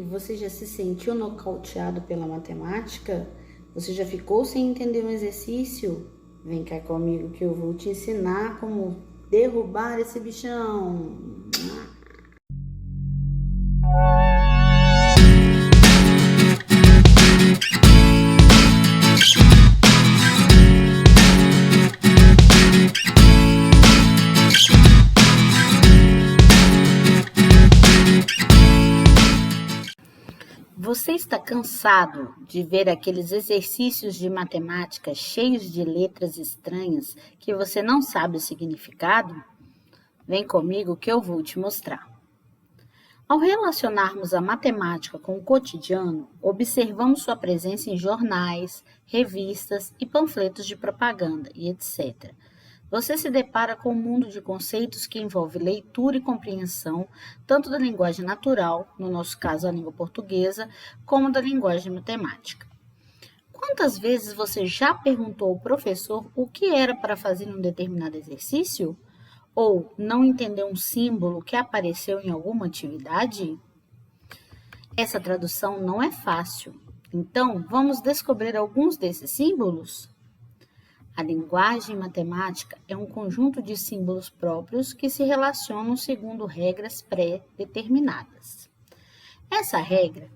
você já se sentiu nocauteado pela matemática? Você já ficou sem entender um exercício? Vem cá comigo que eu vou te ensinar como derrubar esse bichão. Você está cansado de ver aqueles exercícios de matemática cheios de letras estranhas que você não sabe o significado? Vem comigo que eu vou te mostrar. Ao relacionarmos a matemática com o cotidiano, observamos sua presença em jornais, revistas e panfletos de propaganda e etc. Você se depara com um mundo de conceitos que envolve leitura e compreensão, tanto da linguagem natural, no nosso caso a língua portuguesa, como da linguagem matemática. Quantas vezes você já perguntou ao professor o que era para fazer um determinado exercício? Ou não entendeu um símbolo que apareceu em alguma atividade? Essa tradução não é fácil. Então, vamos descobrir alguns desses símbolos? A linguagem matemática é um conjunto de símbolos próprios que se relacionam segundo regras pré-determinadas. Essa regra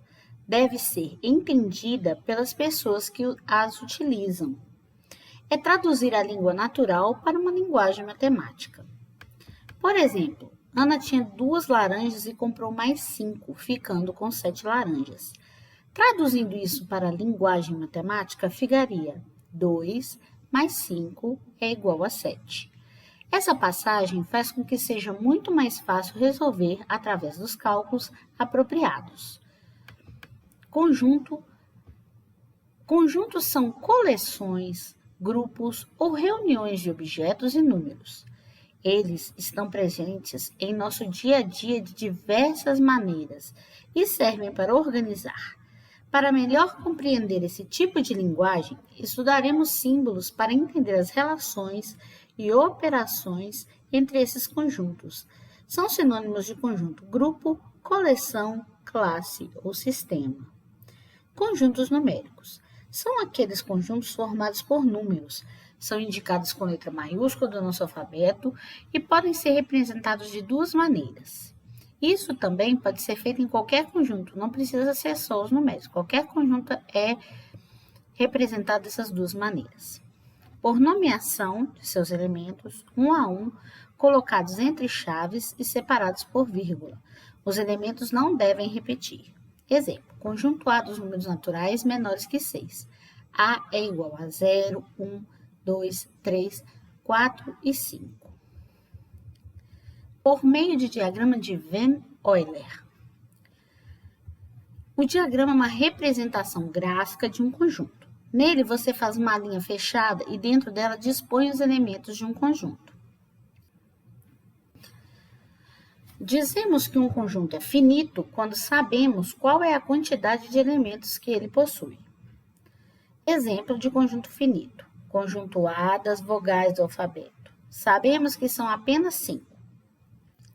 deve ser entendida pelas pessoas que as utilizam. É traduzir a língua natural para uma linguagem matemática. Por exemplo, Ana tinha 2 laranjas e comprou mais 5, ficando com 7 laranjas. Traduzindo isso para a linguagem matemática, ficaria 2 mais 5 é igual a 7. Essa passagem faz com que seja muito mais fácil resolver através dos cálculos apropriados. Conjuntos são coleções, grupos ou reuniões de objetos e números. Eles estão presentes em nosso dia a dia de diversas maneiras e servem para organizar. Para melhor compreender esse tipo de linguagem, estudaremos símbolos para entender as relações e operações entre esses conjuntos. São sinônimos de conjunto grupo, coleção, classe ou sistema. Conjuntos numéricos. São aqueles conjuntos formados por números. São indicados com letra maiúscula do nosso alfabeto e podem ser representados de 2 maneiras. Isso também pode ser feito em qualquer conjunto, não precisa ser só os numéricos. Qualquer conjunto é representado dessas 2 maneiras. Por nomeação de seus elementos, um a um, colocados entre chaves e separados por vírgula. Os elementos não devem repetir. Exemplo, conjunto A dos números naturais menores que 6. A é igual a 0, 1, 2, 3, 4 e 5. Por meio de diagrama de Van Euler. O diagrama é uma representação gráfica de um conjunto. Nele, você faz uma linha fechada e dentro dela dispõe os elementos de um conjunto. Dizemos que um conjunto é finito quando sabemos qual é a quantidade de elementos que ele possui. Exemplo de conjunto finito. Conjunto A das vogais do alfabeto. Sabemos que são apenas 5.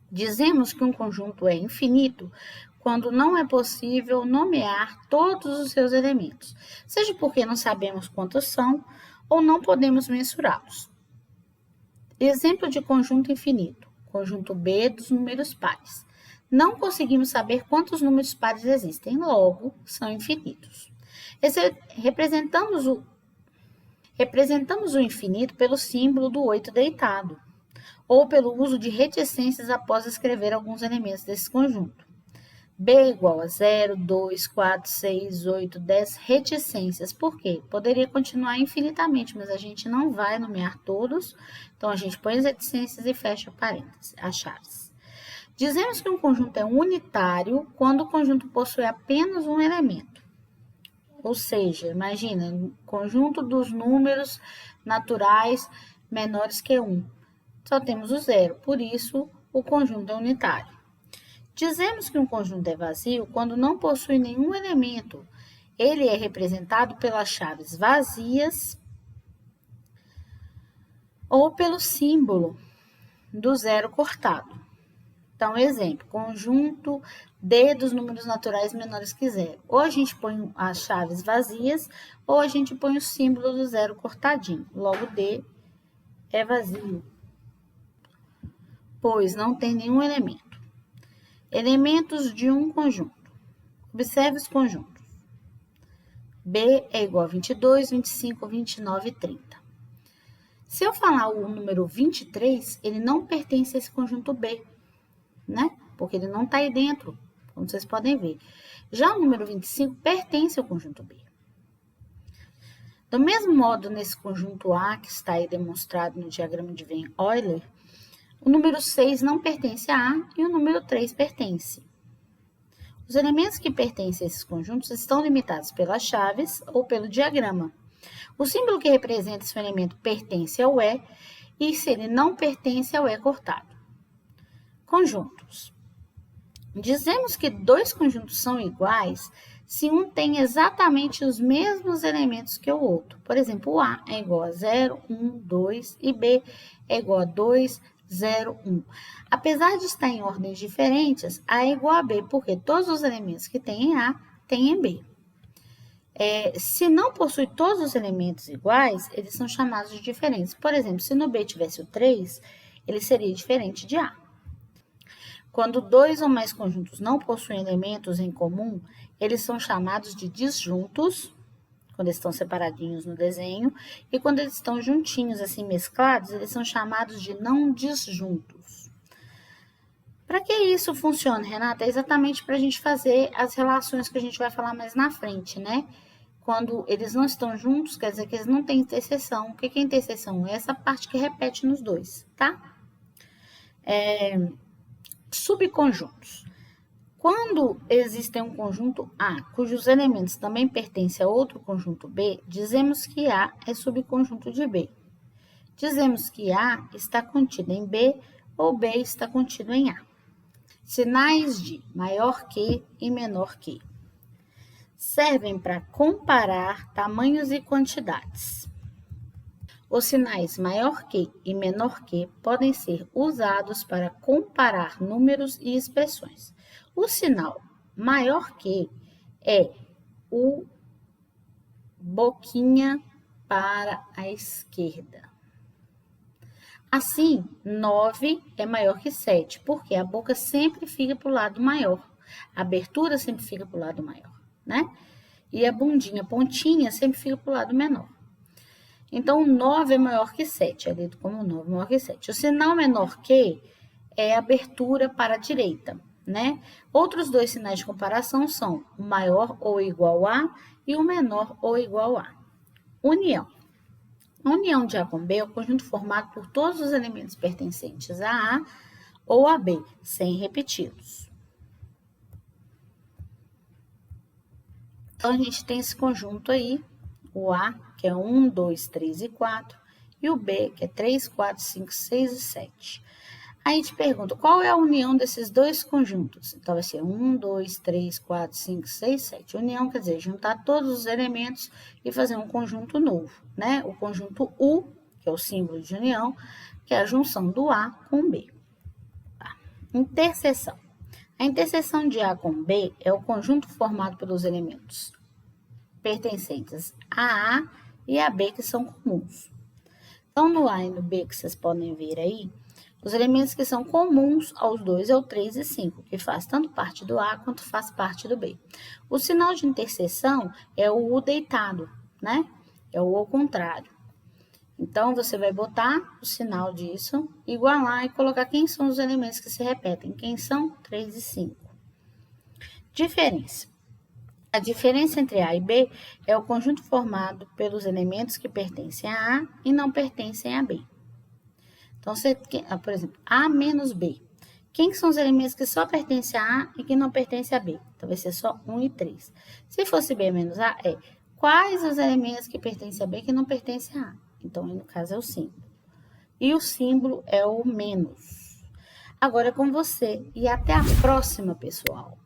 Dizemos que um conjunto é infinito quando não é possível nomear todos os seus elementos, seja porque não sabemos quantos são ou não podemos mensurá-los. Exemplo de conjunto infinito. Conjunto B dos números pares. Não conseguimos saber quantos números pares existem, logo, são infinitos. Representamos o infinito pelo símbolo do 8 deitado, ou pelo uso de reticências após escrever alguns elementos desse conjunto. B é igual a 0, 2, 4, 6, 8, 10 reticências. Por quê? Poderia continuar infinitamente, mas a gente não vai nomear todos, então a gente põe as reticências e fecha parênteses, as chaves. Dizemos que um conjunto é unitário quando o conjunto possui apenas um elemento. Ou seja, imagina, conjunto dos números naturais menores que 1. Só temos o 0, por isso o conjunto é unitário. Dizemos que um conjunto é vazio quando não possui nenhum elemento. Ele é representado pelas chaves vazias ou pelo símbolo do 0 cortado. Então, exemplo, conjunto D dos números naturais menores que zero. Ou a gente põe as chaves vazias, ou a gente põe o símbolo do zero cortadinho. Logo, D é vazio, pois não tem nenhum elemento. Elementos de um conjunto. Observe os conjuntos. B é igual a 22, 25, 29 e 30. Se eu falar o número 23, ele não pertence a esse conjunto B, né? Porque ele não está aí dentro, como vocês podem ver. Já o número 25 pertence ao conjunto B. Do mesmo modo, nesse conjunto A, que está aí demonstrado no diagrama de Venn-Euler, o número 6 não pertence a A e o número 3 pertence. Os elementos que pertencem a esses conjuntos estão limitados pelas chaves ou pelo diagrama. O símbolo que representa se o elemento pertence ao e se ele não pertence ao cortado. Conjuntos. Dizemos que dois conjuntos são iguais se um tem exatamente os mesmos elementos que o outro. Por exemplo, o A é igual a 0, 1, 2 e B é igual a 2, 0, 1. Apesar de estar em ordens diferentes, A é igual a B, porque todos os elementos que tem em A têm em B. Se não possui todos os elementos iguais, eles são chamados de diferentes. Por exemplo, se no B tivesse o 3, ele seria diferente de A. Quando dois ou mais conjuntos não possuem elementos em comum, eles são chamados de disjuntos, quando eles estão separadinhos no desenho, e quando eles estão juntinhos, assim, mesclados, eles são chamados de não disjuntos. Para que isso funciona, Renata? É exatamente para a gente fazer as relações que a gente vai falar mais na frente, né? Quando eles não estão juntos, quer dizer que eles não têm interseção. O que é interseção? É essa parte que repete nos dois, tá? Subconjuntos. Quando existe um conjunto A, cujos elementos também pertencem a outro conjunto B, dizemos que A é subconjunto de B. Dizemos que A está contido em B ou B está contido em A. Sinais de maior que e menor que servem para comparar tamanhos e quantidades. Os sinais maior que e menor que podem ser usados para comparar números e expressões. O sinal maior que é o boquinha para a esquerda. Assim, 9 é maior que 7, porque a boca sempre fica para o lado maior. A abertura sempre fica para o lado maior, né? E a bundinha, pontinha, sempre fica para o lado menor. Então, 9 é maior que 7, é lido como 9 maior que 7. O sinal menor que é a abertura para a direita, né? Outros dois sinais de comparação são o maior ou igual a e o menor ou igual a. União. A união de A com B é o conjunto formado por todos os elementos pertencentes a A ou a B, sem repeti-los. Então, a gente tem esse conjunto aí, o A, que é 1, 2, 3 e 4, e o B, que é 3, 4, 5, 6 e 7. Aí te pergunto, qual é a união desses dois conjuntos? Então, vai ser 1, 2, 3, 4, 5, 6, 7. União quer dizer juntar todos os elementos e fazer um conjunto novo, né? O conjunto U, que é o símbolo de união, que é a junção do A com o B. Tá. Interseção. A interseção de A com B é o conjunto formado pelos elementos pertencentes a A e a B, que são comuns. Então, no A e no B, que vocês podem ver aí, os elementos que são comuns aos dois é o 3 e 5, que faz tanto parte do A quanto faz parte do B. O sinal de interseção é o U deitado, né? É o ao contrário. Então, você vai botar o sinal disso, igualar e colocar quem são os elementos que se repetem. Quem são? 3 e 5. Diferença. A diferença entre A e B é o conjunto formado pelos elementos que pertencem a A e não pertencem a B. Então, por exemplo, A menos B. Quem são os elementos que só pertencem a A e que não pertencem a B? Então, vai ser só 1 e 3. Se fosse B menos A, quais os elementos que pertencem a B que não pertencem a A? Então, no caso, é o símbolo. E o símbolo é o menos. Agora é com você. E até a próxima, pessoal.